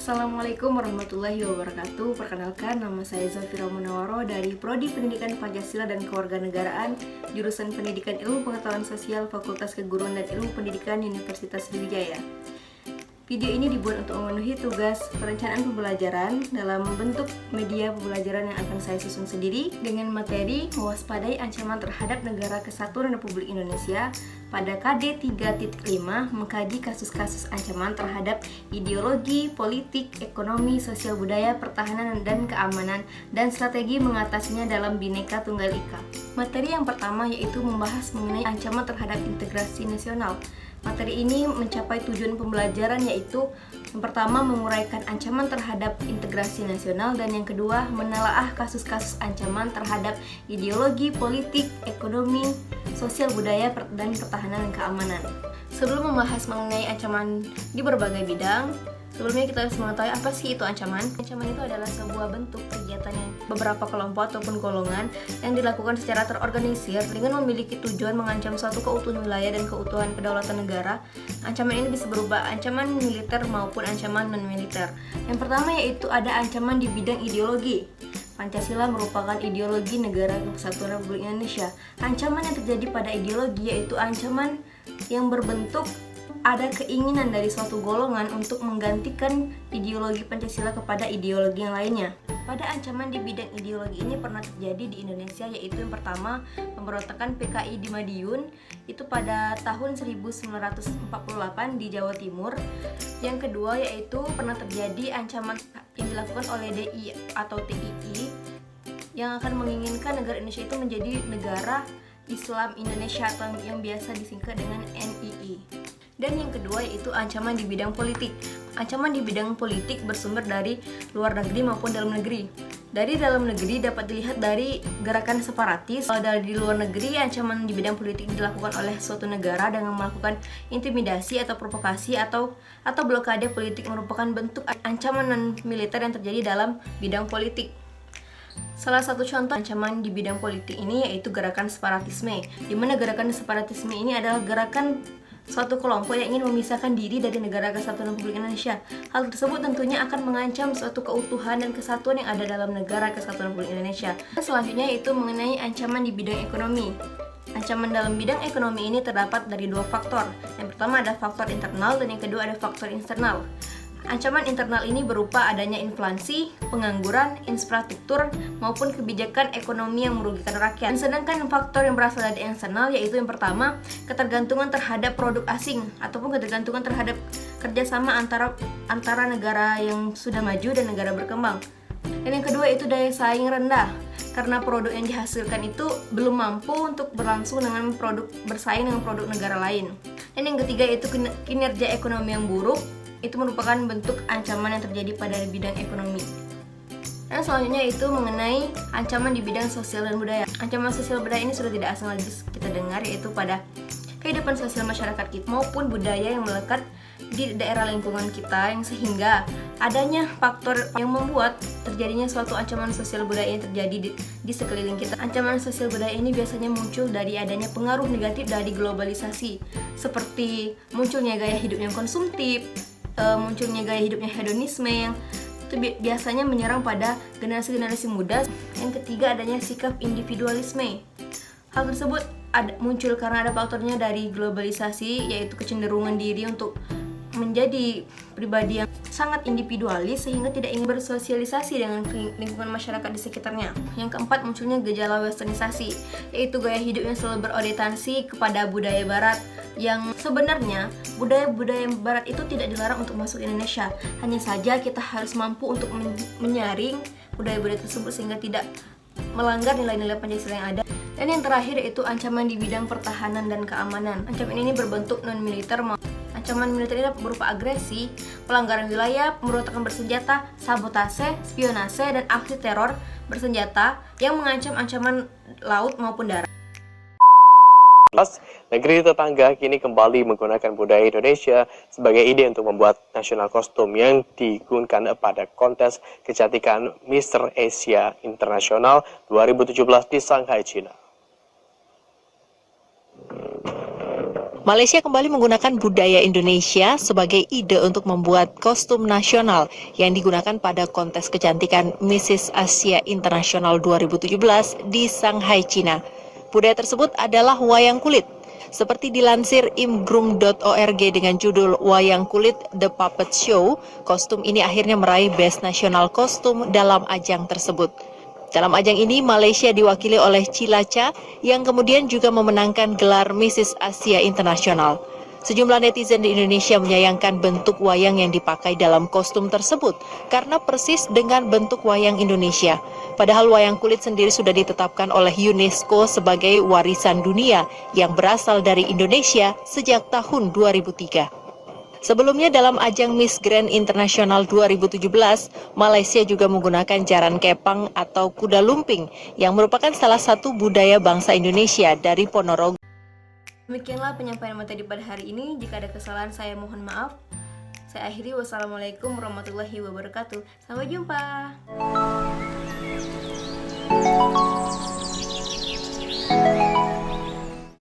Assalamualaikum warahmatullahi wabarakatuh. Perkenalkan, nama saya Zafira Munawaro dari Prodi Pendidikan Pancasila dan Kewarganegaraan, jurusan Pendidikan Ilmu Pengetahuan Sosial, Fakultas Keguruan dan Ilmu Pendidikan Universitas Sriwijaya. Video ini dibuat untuk memenuhi tugas perencanaan pembelajaran dalam bentuk media pembelajaran yang akan saya susun sendiri dengan materi mewaspadai ancaman terhadap Negara Kesatuan Republik Indonesia pada KD 3.5, mengkaji kasus-kasus ancaman terhadap ideologi, politik, ekonomi, sosial budaya, pertahanan dan keamanan, dan strategi mengatasinya dalam Bhinneka Tunggal Ika. Materi yang pertama yaitu membahas mengenai ancaman terhadap integrasi nasional. Materi ini mencapai tujuan pembelajaran yaitu yang pertama menguraikan ancaman terhadap integrasi nasional dan yang kedua menelaah kasus-kasus ancaman terhadap ideologi, politik, ekonomi, sosial budaya, dan pertahanan dan keamanan. Sebelum membahas mengenai ancaman di berbagai bidang, sebelumnya kita harus mengetahui apa sih itu ancaman. Ancaman itu adalah sebuah bentuk kegiatan yang beberapa kelompok ataupun golongan yang dilakukan secara terorganisir dengan memiliki tujuan mengancam suatu keutuhan wilayah dan keutuhan kedaulatan negara. Ancaman ini bisa berupa ancaman militer maupun ancaman non-militer. Yang pertama yaitu ada ancaman di bidang ideologi. Pancasila merupakan ideologi Negara Kesatuan Republik Indonesia. Ancaman yang terjadi pada ideologi yaitu ancaman yang berbentuk ada keinginan dari suatu golongan untuk menggantikan ideologi Pancasila kepada ideologi yang lainnya. Pada ancaman di bidang ideologi ini pernah terjadi di Indonesia, yaitu yang pertama pemberontakan PKI di Madiun itu pada tahun 1948 di Jawa Timur. Yang kedua yaitu pernah terjadi ancaman yang dilakukan oleh DI atau TII yang akan menginginkan negara Indonesia itu menjadi negara Islam Indonesia atau yang biasa disingkat dengan NII. Dan yang kedua yaitu ancaman di bidang politik. Ancaman di bidang politik bersumber dari luar negeri maupun dalam negeri. Dari dalam negeri dapat dilihat dari gerakan separatis. Dari luar negeri, ancaman di bidang politik dilakukan oleh suatu negara dengan melakukan intimidasi atau provokasi atau blokade politik, merupakan bentuk ancaman non-militer yang terjadi dalam bidang politik. Salah satu contoh ancaman di bidang politik ini yaitu gerakan separatisme, di mana gerakan separatisme ini adalah gerakan suatu kelompok yang ingin memisahkan diri dari Negara Kesatuan Republik Indonesia. Hal tersebut tentunya akan mengancam suatu keutuhan dan kesatuan yang ada dalam Negara Kesatuan Republik Indonesia. Selanjutnya yaitu mengenai ancaman di bidang ekonomi. Ancaman dalam bidang ekonomi ini terdapat dari dua faktor. Yang pertama ada faktor internal dan yang kedua ada faktor eksternal. Ancaman internal ini berupa adanya inflasi, pengangguran, infrastruktur, maupun kebijakan ekonomi yang merugikan rakyat. Sedangkan faktor yang berasal dari eksternal yaitu yang pertama, ketergantungan terhadap produk asing ataupun ketergantungan terhadap kerjasama antara negara yang sudah maju dan negara berkembang. Dan yang kedua itu daya saing rendah, karena produk yang dihasilkan itu belum mampu untuk berlangsung dengan bersaing dengan produk negara lain. Dan yang ketiga itu kinerja ekonomi yang buruk. Itu merupakan bentuk ancaman yang terjadi pada bidang ekonomi. Dan selanjutnya itu mengenai ancaman di bidang sosial dan budaya. Ancaman sosial budaya ini sudah tidak asing lagi kita dengar, yaitu pada kehidupan sosial masyarakat kita maupun budaya yang melekat di daerah lingkungan kita, yang sehingga adanya faktor yang membuat terjadinya suatu ancaman sosial budaya yang terjadi di sekeliling kita. Ancaman sosial budaya ini biasanya muncul dari adanya pengaruh negatif dari globalisasi, seperti munculnya gaya hidup yang konsumtif, munculnya gaya hidupnya hedonisme yang itu biasanya menyerang pada generasi-generasi muda. Yang ketiga adanya sikap individualisme. Hal tersebut muncul karena ada faktornya dari globalisasi, yaitu kecenderungan diri untuk menjadi pribadi yang sangat individualis sehingga tidak ingin bersosialisasi dengan lingkungan masyarakat di sekitarnya. Yang keempat munculnya gejala westernisasi, yaitu gaya hidup yang selalu berorientasi kepada budaya barat, yang sebenarnya budaya-budaya barat itu tidak dilarang untuk masuk ke Indonesia. Hanya saja kita harus mampu untuk menyaring budaya-budaya tersebut sehingga tidak melanggar nilai-nilai Pancasila yang ada. Dan yang terakhir yaitu ancaman di bidang pertahanan dan keamanan. Ancaman ini berbentuk non-militer. Ancaman militer ini berupa agresi, pelanggaran wilayah, pemberontakan bersenjata, sabotase, spionase, dan aksi teror bersenjata yang mengancam ancaman laut maupun darat. Negeri tetangga kini kembali menggunakan budaya Indonesia sebagai ide untuk membuat nasional kostum yang digunakan pada kontes kecantikan Mr. Asia Internasional 2017 di Shanghai, China. Malaysia kembali menggunakan budaya Indonesia sebagai ide untuk membuat kostum nasional yang digunakan pada kontes kecantikan Mrs. Asia International 2017 di Shanghai, China. Budaya tersebut adalah wayang kulit. Seperti dilansir imgrung.org dengan judul Wayang Kulit The Puppet Show, kostum ini akhirnya meraih Best National Costume dalam ajang tersebut. Dalam ajang ini, Malaysia diwakili oleh Cilaca yang kemudian juga memenangkan gelar Mrs. Asia Internasional. Sejumlah netizen di Indonesia menyayangkan bentuk wayang yang dipakai dalam kostum tersebut karena persis dengan bentuk wayang Indonesia. Padahal wayang kulit sendiri sudah ditetapkan oleh UNESCO sebagai warisan dunia yang berasal dari Indonesia sejak tahun 2003. Sebelumnya dalam ajang Miss Grand International 2017, Malaysia juga menggunakan jaran kepang atau kuda lumping yang merupakan salah satu budaya bangsa Indonesia dari Ponorogo. Demikianlah penyampaian materi pada hari ini. Jika ada kesalahan saya mohon maaf. Saya akhiri, wassalamualaikum warahmatullahi wabarakatuh. Sampai jumpa.